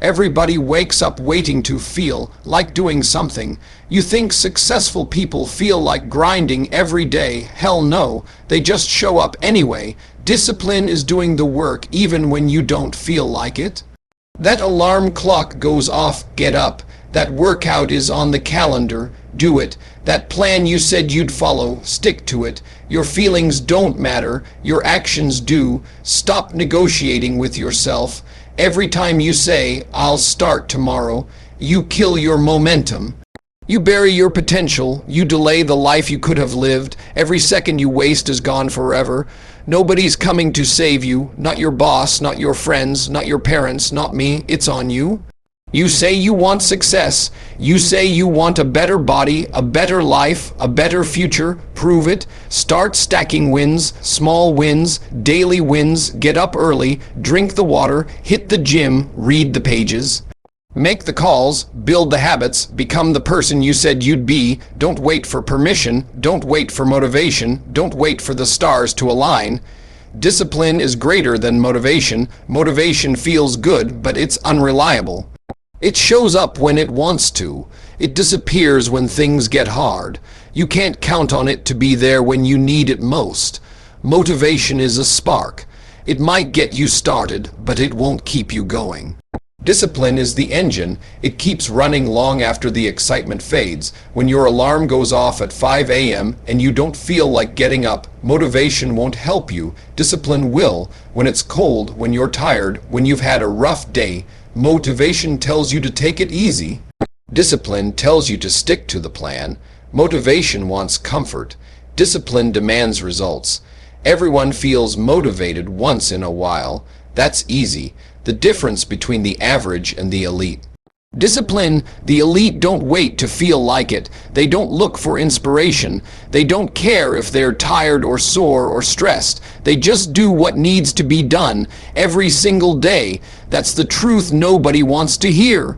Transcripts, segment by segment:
Everybody wakes up waiting to feel like doing something. You think successful people feel like grinding every day. Hell no, they just show up anyway. Discipline is doing the work even when you don't feel like it. That alarm clock goes off, get up. That workout is on the calendar, do it. That plan you said you'd follow, stick to it. Your feelings don't matter, your actions do. Stop negotiating with yourself. Every time you say, I'll start tomorrow, you kill your momentum. You bury your potential, you delay the life you could have lived. Every second you waste is gone forever. Nobody's coming to save you, not your boss, not your friends, not your parents, not me, it's on you. You say you want success. You say you want a better body, a better life, a better future. Prove it. Start stacking wins, small wins, daily wins. Get up early, drink the water, hit the gym, read the pages. Make the calls, build the habits, become the person you said you'd be. Don't wait for permission, don't wait for motivation, don't wait for the stars to align. Discipline is greater than motivation. Motivation feels good, but it's unreliable. It shows up when it wants to. It disappears when things get hard. You can't count on it to be there when you need it most. Motivation is a spark. It might get you started, but it won't keep you going. Discipline is the engine. It keeps running long after the excitement fades. When your alarm goes off at 5 a.m. and you don't feel like getting up, motivation won't help you. Discipline will. When it's cold, when you're tired, when you've had a rough day, motivation tells you to take it easy. Discipline tells you to stick to the plan. Motivation wants comfort. Discipline demands results. Everyone feels motivated once in a while. That's easy. The difference between the average and the elite. Discipline, the elite don't wait to feel like it. They don't look for inspiration. They don't care if they're tired or sore or stressed. They just do what needs to be done every single day. That's the truth nobody wants to hear.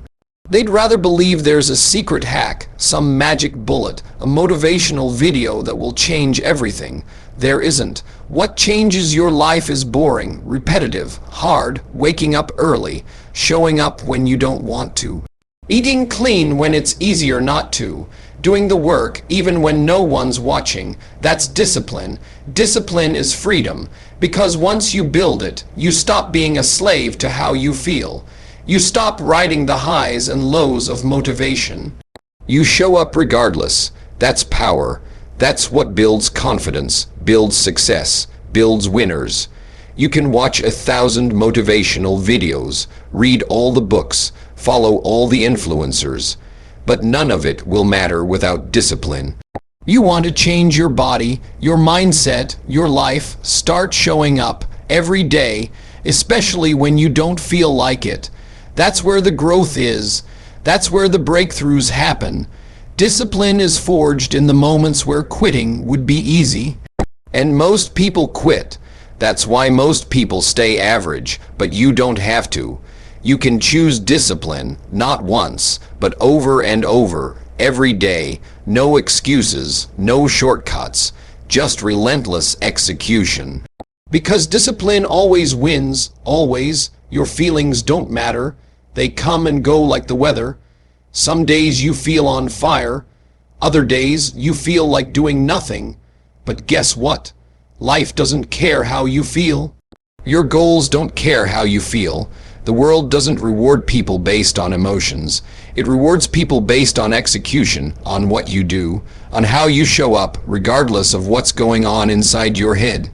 They'd rather believe there's a secret hack, some magic bullet, a motivational video that will change everything. There isn't. What changes your life is boring, repetitive, hard, waking up early, showing up when you don't want to, eating clean when it's easier not to, doing the work even when no one's watching. That's discipline. Discipline is freedom, because once you build it, you stop being a slave to how you feel. You stop riding the highs and lows of motivation. You show up regardless. That's power. That's what builds confidence, builds success, builds winners. You can watch 1,000 motivational videos, read all the books, follow all the influencers, but none of it will matter without discipline. You want to change your body, your mindset, your life. Start showing up every day, especially when you don't feel like it. That's where the growth is. That's where the breakthroughs happen. Discipline is forged in the moments where quitting would be easy. And most people quit. That's why most people stay average, but you don't have to. You can choose discipline, not once, but over and over, every day. No excuses, no shortcuts, just relentless execution. Because discipline always wins, always. Your feelings don't matter. They come and go like the weather. Some days you feel on fire. Other days you feel like doing nothing. But guess what? Life doesn't care how you feel. Your goals don't care how you feel. The world doesn't reward people based on emotions. It rewards people based on execution, on what you do, on how you show up, regardless of what's going on inside your head.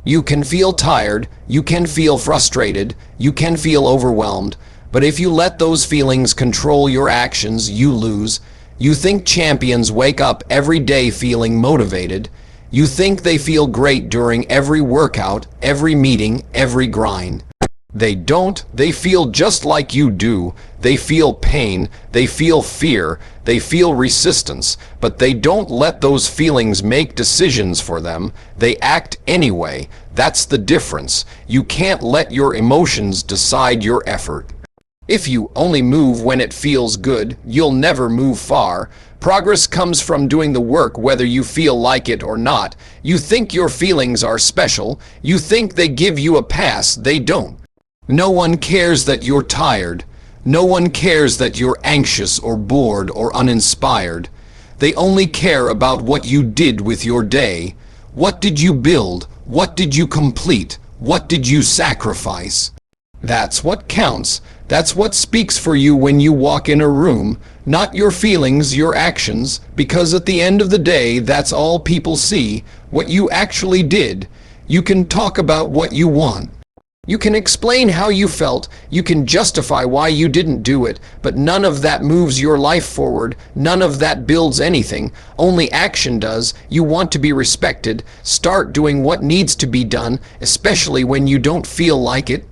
You can feel tired, you can feel frustrated, you can feel overwhelmed, but if you let those feelings control your actions, you lose. You think champions wake up every day feeling motivated. You think they feel great during every workout, every meeting, every grind. They don't. They feel just like you do. They feel pain. They feel fear. They feel resistance. But they don't let those feelings make decisions for them. They act anyway. That's the difference. You can't let your emotions decide your effort. If you only move when it feels good, you'll never move far. Progress comes from doing the work whether you feel like it or not. You think your feelings are special. You think they give you a pass. They don't. No one cares that you're tired. No one cares that you're anxious or bored or uninspired. They only care about what you did with your day. What did you build? What did you complete? What did you sacrifice? That's what counts. That's what speaks for you when you walk in a room, not your feelings, your actions, because at the end of the day, that's all people see, what you actually did. You can talk about what you want. You can explain how you felt, you can justify why you didn't do it, but none of that moves your life forward, none of that builds anything, only action does. You want to be respected, start doing what needs to be done, especially when you don't feel like it.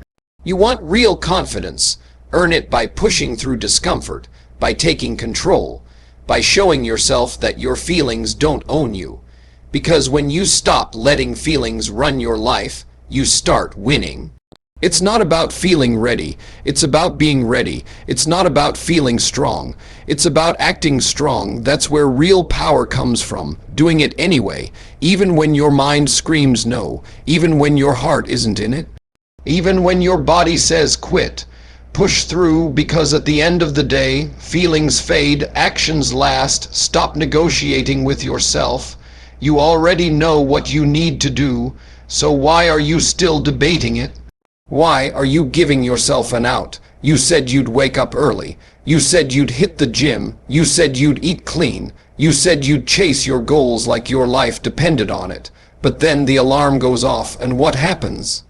You want real confidence, earn it by pushing through discomfort, by taking control, by showing yourself that your feelings don't own you. Because when you stop letting feelings run your life, you start winning. It's not about feeling ready. It's about being ready. It's not about feeling strong. It's about acting strong. That's where real power comes from. Doing it anyway, even when your mind screams no, even when your heart isn't in it, even when your body says quit. Push through, because at the end of the day, feelings fade, actions last. Stop negotiating with yourself. You already know what you need to do, so why are you still debating it? Why are you giving yourself an out? You said you'd wake up early. You said you'd hit the gym. You said you'd eat clean. You said you'd chase your goals like your life depended on it. But then the alarm goes off, and what happens?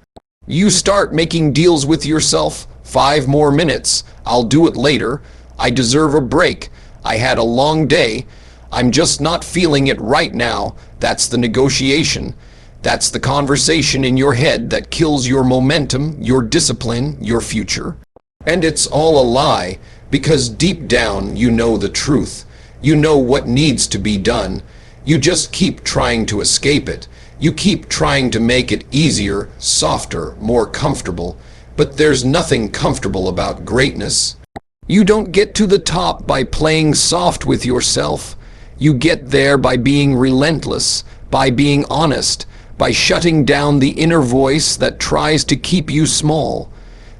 You start making deals with yourself. 5 more minutes. I'll do it later. I deserve a break. I had a long day. I'm just not feeling it right now. That's the negotiation. That's the conversation in your head that kills your momentum, your discipline, your future. And it's all a lie, because deep down you know the truth. You know what needs to be done. You just keep trying to escape it. You keep trying to make it easier, softer, more comfortable. But there's nothing comfortable about greatness. You don't get to the top by playing soft with yourself. You get there by being relentless, by being honest, by shutting down the inner voice that tries to keep you small.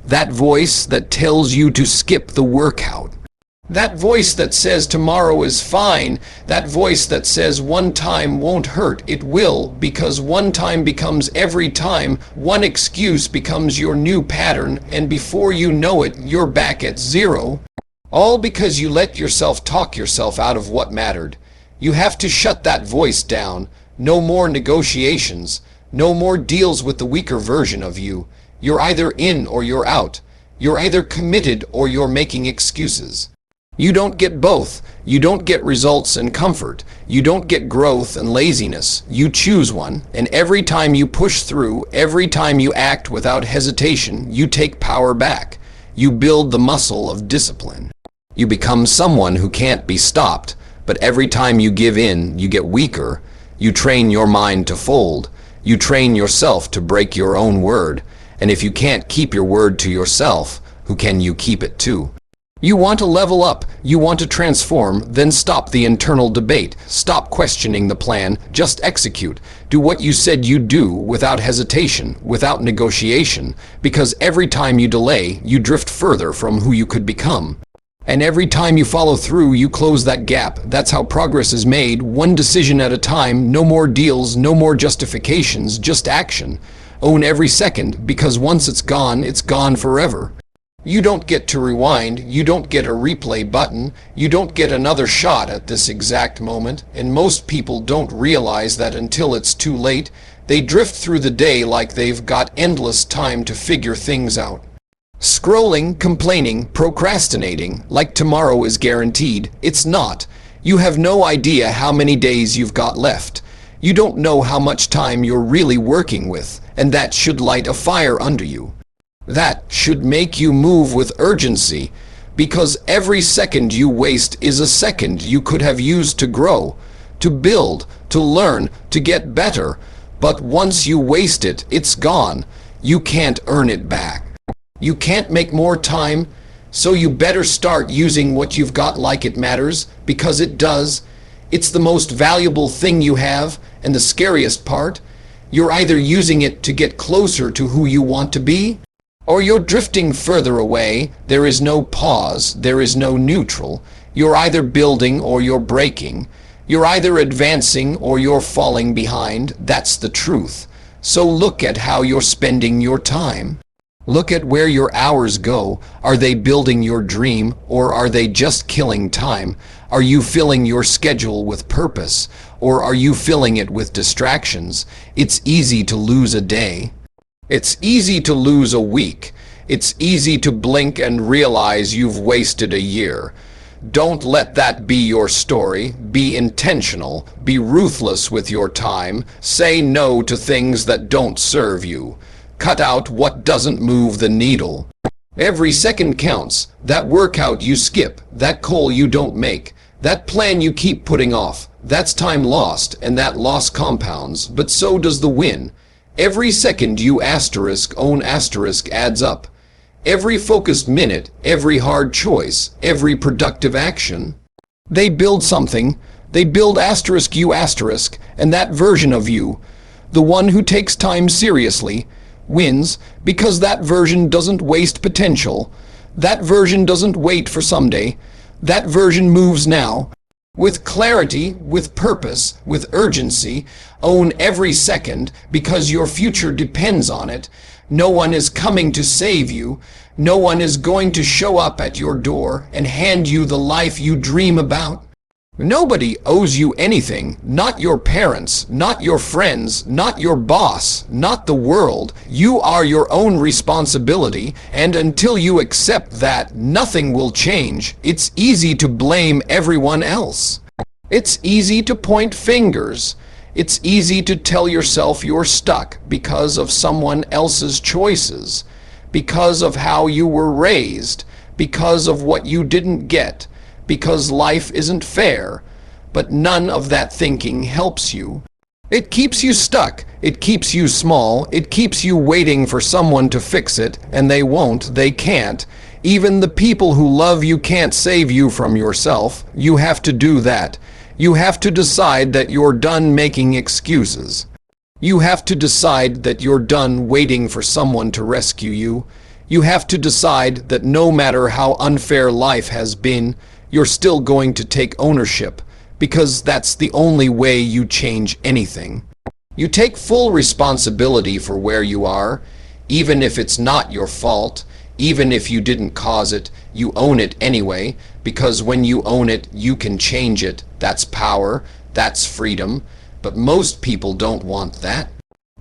That voice that tells you to skip the workout. That voice that says tomorrow is fine. That voice that says one time won't hurt. It will, because one time becomes every time. One excuse becomes your new pattern, and before you know it, you're back at zero. All because you let yourself talk yourself out of what mattered. You have to shut that voice down. No more negotiations. No more deals with the weaker version of you. You're either in or you're out. You're either committed or you're making excuses. You don't get both. You don't get results and comfort. You don't get growth and laziness. You choose one, and every time you push through, every time you act without hesitation, you take power back. You build the muscle of discipline. You become someone who can't be stopped, but every time you give in, you get weaker. You train your mind to fold. You train yourself to break your own word. And if you can't keep your word to yourself, who can you keep it to? You want to level up, you want to transform, then stop the internal debate. Stop questioning the plan, just execute. Do what you said you'd do without hesitation, without negotiation, because every time you delay, you drift further from who you could become. And every time you follow through, you close that gap. That's how progress is made, one decision at a time. No more deals, no more justifications, just action. Own every second, because once it's gone forever. You don't get to rewind, you don't get a replay button, you don't get another shot at this exact moment, and most people don't realize that until it's too late. They drift through the day like they've got endless time to figure things out. Scrolling, complaining, procrastinating, like tomorrow is guaranteed. It's not. You have no idea how many days you've got left. You don't know how much time you're really working with, and that should light a fire under you. That should make you move with urgency, because every second you waste is a second you could have used to grow, to build, to learn, to get better. But once you waste it, it's gone. You can't earn it back. You can't make more time, so you better start using what you've got like it matters, because it does. It's the most valuable thing you have, and the scariest part, you're either using it to get closer to who you want to be, Or you're drifting further away. There is no pause, there is no neutral. You're either building or you're breaking. You're either advancing or you're falling behind. That's the truth. So look at how you're spending your time. Look at where your hours go. Are they building your dream, or are they just killing time? Are you filling your schedule with purpose, or are you filling it with distractions? It's easy to lose a day. It's easy to lose a week. It's easy to blink and realize you've wasted a year. Don't let that be your story. Be intentional. Be ruthless with your time. Say no to things that don't serve you. Cut out what doesn't move the needle. Every second counts. That workout you skip, that call you don't make, that plan you keep putting off, that's time lost, and that loss compounds, but so does the win. Every second you own adds up. Every focused minute, every hard choice, every productive action. They build something. They build you and that version of you, the one who takes time seriously, wins, because that version doesn't waste potential. That version doesn't wait for someday. That version moves now. With clarity, with purpose, with urgency. Own every second, because your future depends on it. No one is coming to save you. No one is going to show up at your door and hand you the life you dream about. Nobody owes you anything. Not your parents, not your friends, not your boss, not the world. You are your own responsibility, and until you accept that, nothing will change. It's easy to blame everyone else. It's easy to point fingers. It's easy to tell yourself you're stuck because of someone else's choices, because of how you were raised, because of what you didn't get, because life isn't fair. But none of that thinking helps you. It keeps you stuck. It keeps you small. It keeps you waiting for someone to fix it, and they won't. They can't. Even the people who love you can't save you from yourself. You have to do that. You have to decide that you're done making excuses. You have to decide that you're done waiting for someone to rescue you. You have to decide that no matter how unfair life has been, you're still going to take ownership, because that's the only way you change anything. You take full responsibility for where you are, even if it's not your fault, even if you didn't cause it. You own it anyway, because when you own it, you can change it. That's power, that's freedom. But most people don't want that.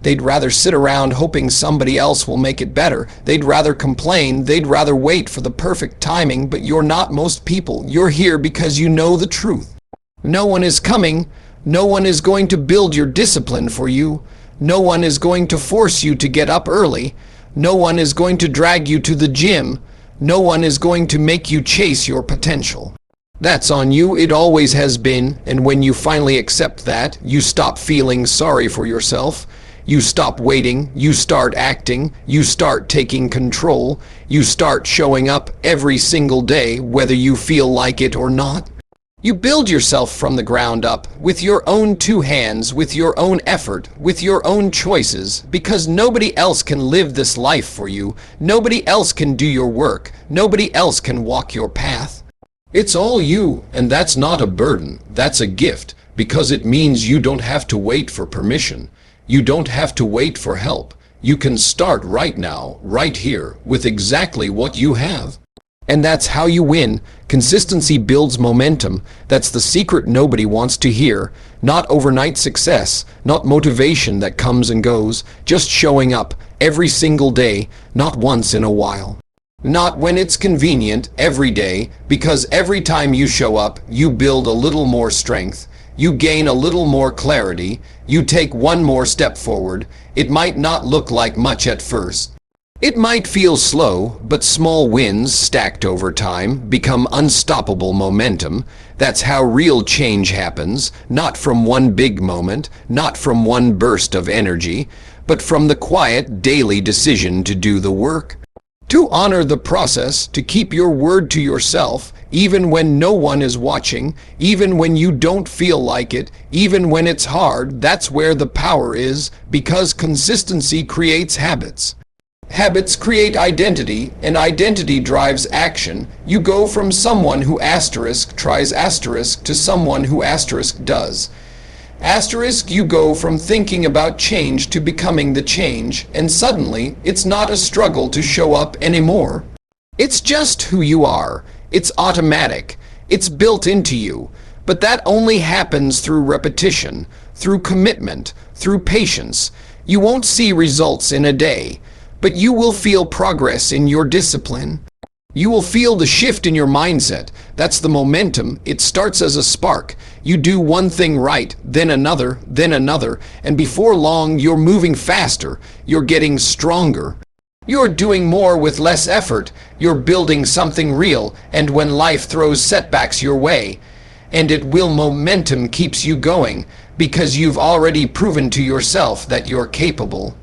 They'd rather sit around hoping somebody else will make it better. They'd rather complain. They'd rather wait for the perfect timing. But you're not most people. You're here because you know the truth. No one is coming. No one is going to build your discipline for you. No one is going to force you to get up early. No one is going to drag you to the gym. No one is going to make you chase your potential. That's on you. It always has been. And when you finally accept that, you stop feeling sorry for yourself. You stop waiting. You start acting. You start taking control. You start showing up every single day, whether you feel like it or not. You build yourself from the ground up, with your own two hands, with your own effort, with your own choices, because nobody else can live this life for you. Nobody else can do your work. Nobody else can walk your path. It's all you, and that's not a burden. That's a gift, because it means you don't have to wait for permission. You don't have to wait for help. You can start right now, right here, with exactly what you have. And that's how you win. Consistency builds momentum. That's the secret nobody wants to hear. Not overnight success, not motivation that comes and goes, just showing up every single day, not once in a while. Not when it's convenient, every day, because every time you show up, you build a little more strength. You gain a little more clarity. You take one more step forward. It might not look like much at first. It might feel slow, but small wins stacked over time become unstoppable momentum. That's how real change happens, not from one big moment, not from one burst of energy, but from the quiet daily decision to do the work. To honor the process, to keep your word to yourself, even when no one is watching, even when you don't feel like it, even when it's hard. That's where the power is, because consistency creates habits. Habits create identity, and identity drives action. You go from someone who asterisk tries asterisk to someone who asterisk does. Asterisk, you go from thinking about change to becoming the change, and suddenly it's not a struggle to show up anymore. It's just who you are. It's automatic. It's built into you. But that only happens through repetition, through commitment, through patience. You won't see results in a day, but you will feel progress in your discipline. You will feel the shift in your mindset. That's the momentum. It starts as a spark. You do one thing right, then another, and before long you're moving faster. You're getting stronger. You're doing more with less effort. You're building something real, and when life throws setbacks your way, and it will, momentum keeps you going, because you've already proven to yourself that you're capable.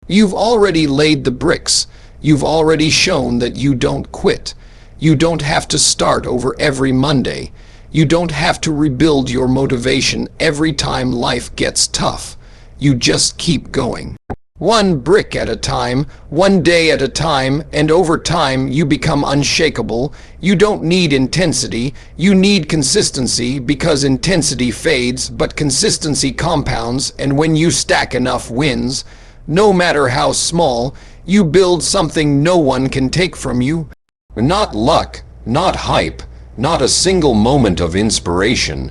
You've already laid the bricks. You've already shown that you don't quit. You don't have to start over every Monday. You don't have to rebuild your motivation every time life gets tough. You just keep going. One brick at a time, one day at a time, and over time you become unshakable. You don't need intensity, you need consistency, because intensity fades, but consistency compounds, and when you stack enough wins, no matter how small, you build something no one can take from you. Not luck, not hype, not a single moment of inspiration,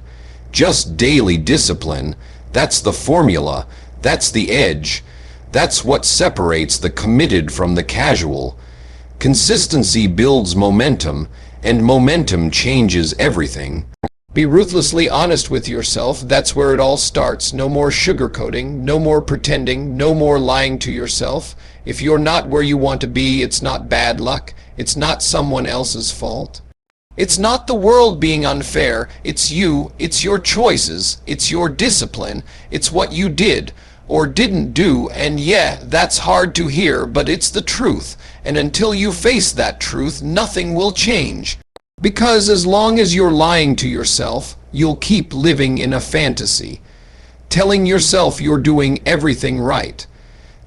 just daily discipline. That's the formula, that's the edge. That's what separates the committed from the casual. Consistency builds momentum, and momentum changes everything. Be ruthlessly honest with yourself. That's where it all starts. No more sugarcoating, no more pretending, no more lying to yourself. If you're not where you want to be, it's not bad luck. It's not someone else's fault. It's not the world being unfair. It's you. It's your choices. It's your discipline. It's what you did or didn't do, and yeah, that's hard to hear, but it's the truth, and until you face that truth, nothing will change. Because as long as you're lying to yourself, you'll keep living in a fantasy, telling yourself you're doing everything right,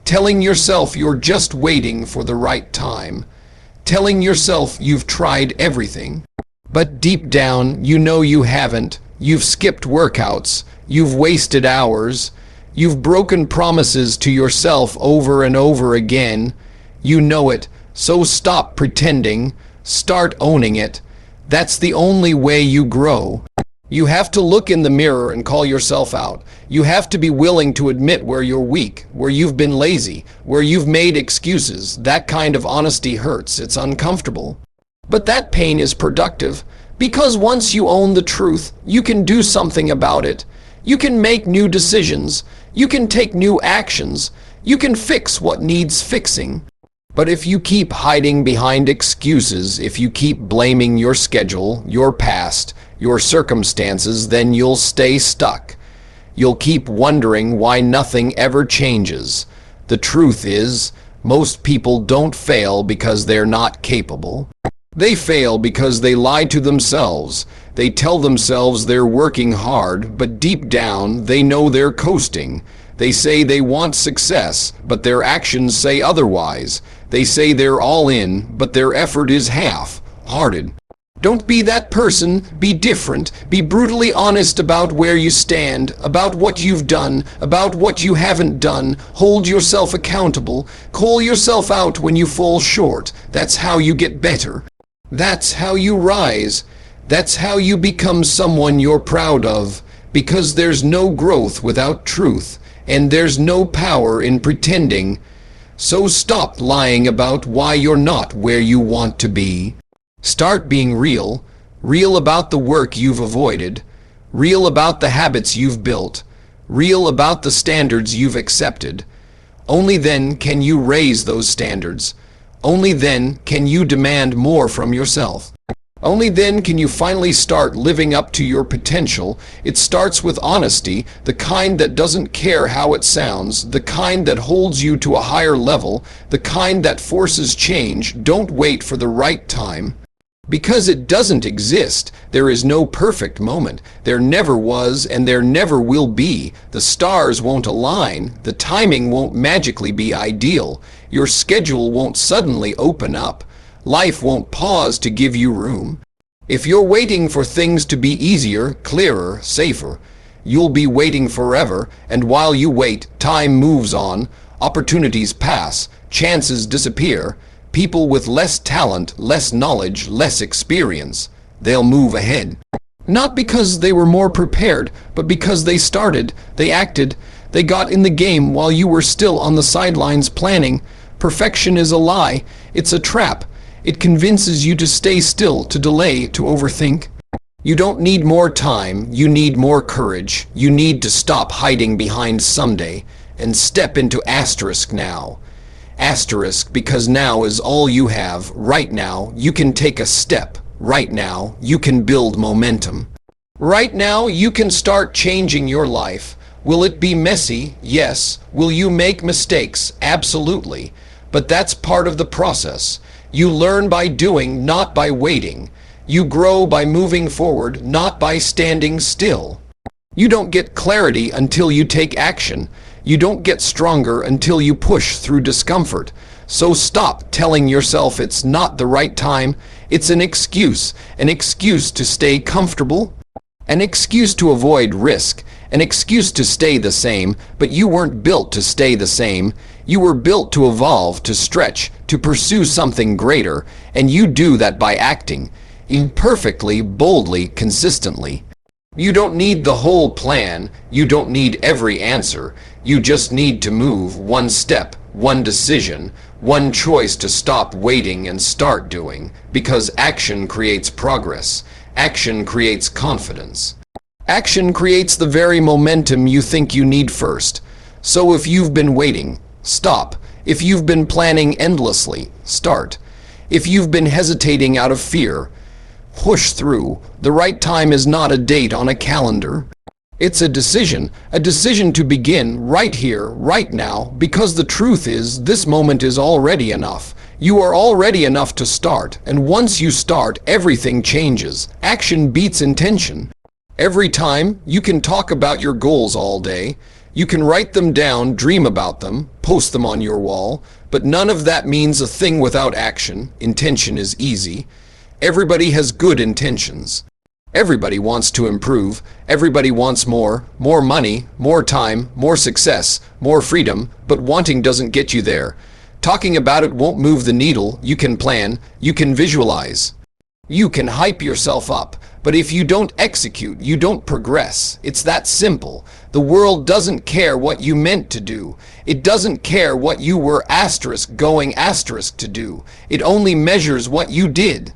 telling yourself you're just waiting for the right time, telling yourself you've tried everything, but deep down, you know you haven't. You've skipped workouts, you've wasted hours, you've broken promises to yourself over and over again. You know it, so stop pretending. Start owning it. That's the only way you grow. You have to look in the mirror and call yourself out. You have to be willing to admit where you're weak, where you've been lazy, where you've made excuses. That kind of honesty hurts. It's uncomfortable. But that pain is productive, because once you own the truth, you can do something about it. You can make new decisions. You can take new actions. You can fix what needs fixing. But if you keep hiding behind excuses, if you keep blaming your schedule, your past, your circumstances, then you'll stay stuck. You'll keep wondering why nothing ever changes. The truth is, most people don't fail because they're not capable. They fail because they lie to themselves. They tell themselves they're working hard, but deep down they know they're coasting. They say they want success, but their actions say otherwise. They say they're all in, but their effort is half-hearted. Don't be that person. Be different. Be brutally honest about where you stand, about what you've done, about what you haven't done. Hold yourself accountable. Call yourself out when you fall short. That's how you get better. That's how you rise. That's how you become someone you're proud of. Because there's no growth without truth, and there's no power in pretending. So stop lying about why you're not where you want to be. Start being real. Real about the work you've avoided. Real about the habits you've built. Real about the standards you've accepted. Only then can you raise those standards. Only then can you demand more from yourself. Only then can you finally start living up to your potential. It starts with honesty, the kind that doesn't care how it sounds, the kind that holds you to a higher level, the kind that forces change. Don't wait for the right time. Because it doesn't exist. There is no perfect moment. There never was and there never will be. The stars won't align. The timing won't magically be ideal. Your schedule won't suddenly open up. Life won't pause to give you room. If you're waiting for things to be easier, clearer, safer, you'll be waiting forever, and while you wait, time moves on, opportunities pass, chances disappear. People with less talent, less knowledge, less experience, they'll move ahead. Not because they were more prepared, but because they started, they acted, they got in the game while you were still on the sidelines planning. Perfection is a lie. It's a trap. It convinces you to stay still, to delay, to overthink. You don't need more time. You need more courage. You need to stop hiding behind someday and step into asterisk now. Asterisk because now is all you have. Right now, you can take a step. Right now, you can build momentum. Right now, you can start changing your life. Will it be messy? Yes. Will you make mistakes? Absolutely. But that's part of the process. You learn by doing, not by waiting. You grow by moving forward, not by standing still. You don't get clarity until you take action. You don't get stronger until you push through discomfort. So stop telling yourself it's not the right time. It's an excuse to stay comfortable, an excuse to avoid risk, an excuse to stay the same, but you weren't built to stay the same. You were built to evolve, to stretch, to pursue something greater, and you do that by acting, imperfectly, boldly, consistently. You don't need the whole plan. You don't need every answer. You just need to move one step, one decision, one choice to stop waiting and start doing, because action creates progress. Action creates confidence. Action creates the very momentum you think you need first. So if you've been waiting, stop. If you've been planning endlessly, start. If you've been hesitating out of fear, push through. The right time is not a date on a calendar. It's a decision to begin right here, right now, because the truth is, this moment is already enough. You are already enough to start, and once you start, everything changes. Action beats intention. Every time, you can talk about your goals all day. You can write them down, dream about them, post them on your wall, but none of that means a thing without action. Intention is easy. Everybody has good intentions. Everybody wants to improve. Everybody wants more money, more time, more success, more freedom, but wanting doesn't get you there. Talking about it won't move the needle. You can plan, you can visualize, you can hype yourself up, but if you don't execute, you don't progress. It's that simple. The world doesn't care what you meant to do. It doesn't care what you were going to do. It only measures what you did.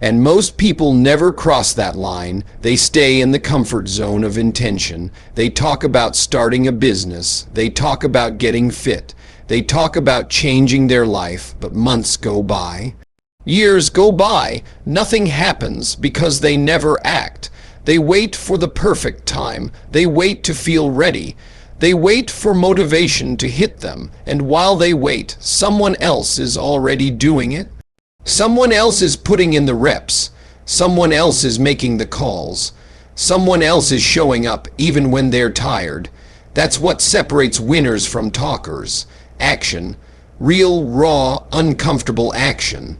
And most people never cross that line. They stay in the comfort zone of intention. They talk about starting a business. They talk about getting fit. They talk about changing their life, but months go by. Years go by. Nothing happens because they never act. They wait for the perfect time. They wait to feel ready. They wait for motivation to hit them. And while they wait, someone else is already doing it. Someone else is putting in the reps. Someone else is making the calls. Someone else is showing up even when they're tired. That's what separates winners from talkers. Action. Real, raw, uncomfortable action.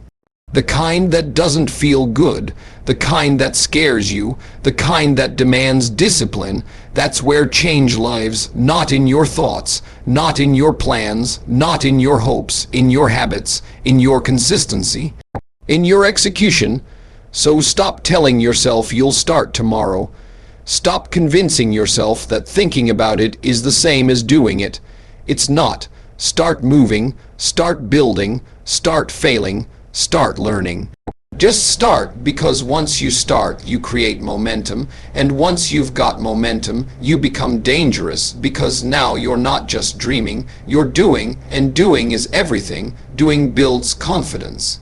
The kind that doesn't feel good. The kind that scares you. The kind that demands discipline. That's where change lives, not in your thoughts, not in your plans, not in your hopes, in your habits, in your consistency, in your execution. So stop telling yourself you'll start tomorrow. Stop convincing yourself that thinking about it is the same as doing it. It's not. Start moving, start building, start failing, start learning. Just start, because once you start, you create momentum, and once you've got momentum, you become dangerous, because now you're not just dreaming, you're doing, and doing is everything. Doing builds confidence.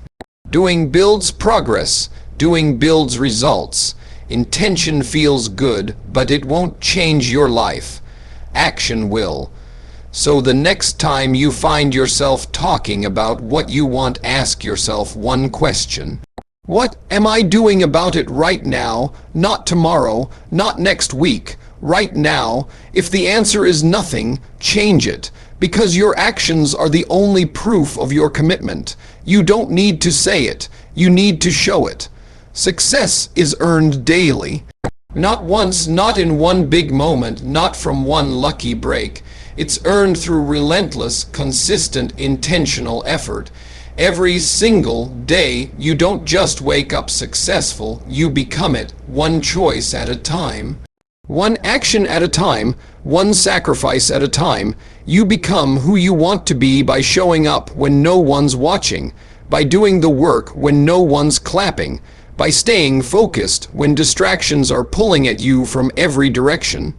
Doing builds progress. Doing builds results. Intention feels good, but it won't change your life. Action will. So the next time you find yourself talking about what you want, ask yourself one question. What am I doing about it right now? Not tomorrow, not next week. Right now. If the answer is nothing, change it. Because your actions are the only proof of your commitment. You don't need to say it. You need to show it. Success is earned daily. Not once, not in one big moment, not from one lucky break. It's earned through relentless, consistent, intentional effort. Every single day, you don't just wake up successful, you become it, one choice at a time. One action at a time, one sacrifice at a time. You become who you want to be by showing up when no one's watching, by doing the work when no one's clapping, by staying focused when distractions are pulling at you from every direction.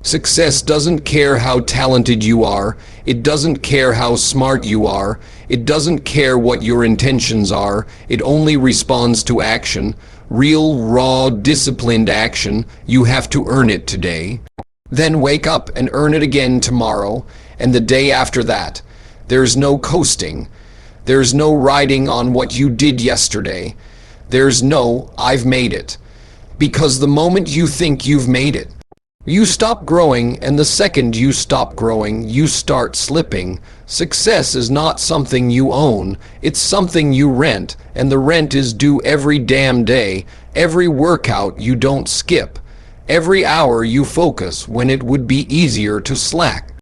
Success doesn't care how talented you are. It doesn't care how smart you are. It doesn't care what your intentions are. It only responds to action. Real, raw, disciplined action. You have to earn it today. Then wake up and earn it again tomorrow, and the day after that. There's no coasting. There's no riding on what you did yesterday. There's no, I've made it. Because the moment you think you've made it, you stop growing, and the second you stop growing, you start slipping. Success is not something you own, it's something you rent, and the rent is due every damn day, every workout you don't skip, every hour you focus when it would be easier to slack.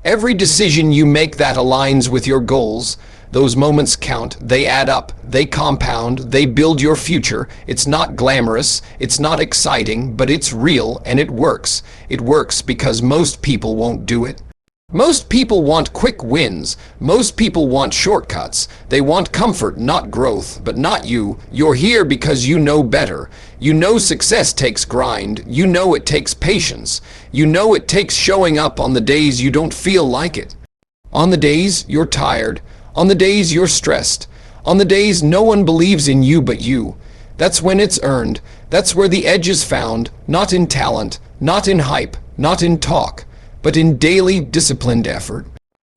Every decision you make that aligns with your goals. Those moments count, they add up, they compound, they build your future. It's not glamorous, it's not exciting, but it's real and it works. It works because most people won't do it. Most people want quick wins. Most people want shortcuts. They want comfort, not growth, but not you. You're here because you know better. You know success takes grind. You know it takes patience. You know it takes showing up on the days you don't feel like it. On the days you're tired. On the days you're stressed. On the days no one believes in you but you. That's when it's earned. That's where the edge is found, not in talent, not in hype, not in talk, but in daily disciplined effort.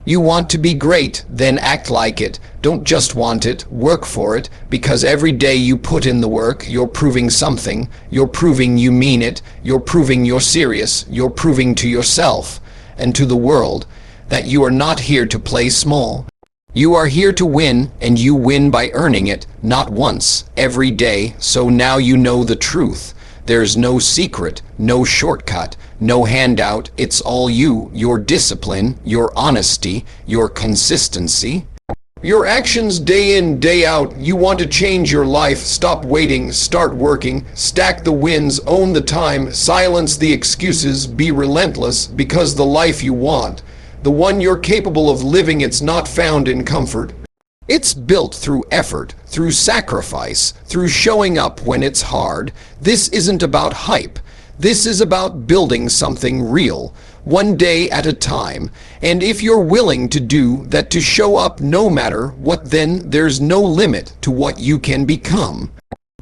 You want to be great, then act like it. Don't just want it, work for it, because every day you put in the work, you're proving something. You're proving you mean it. You're proving you're serious. You're proving to yourself and to the world that you are not here to play small. You are here to win, and you win by earning it, not once, every day. So now you know the truth. There's no secret, no shortcut, no handout. It's all you, your discipline, your honesty, your consistency. Your actions day in, day out. You want to change your life. Stop waiting, start working, stack the wins, own the time, silence the excuses, be relentless, because the life you want, the one you're capable of living, it's not found in comfort. It's built through effort, through sacrifice, through showing up when it's hard. This isn't about hype. This is about building something real, one day at a time. And if you're willing to do that, to show up no matter what, then there's no limit to what you can become.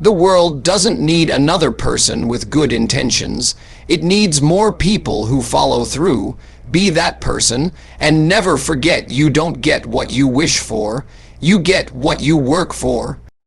The world doesn't need another person with good intentions. It needs more people who follow through. Be that person, and never forget you don't get what you wish for. You get what you work for.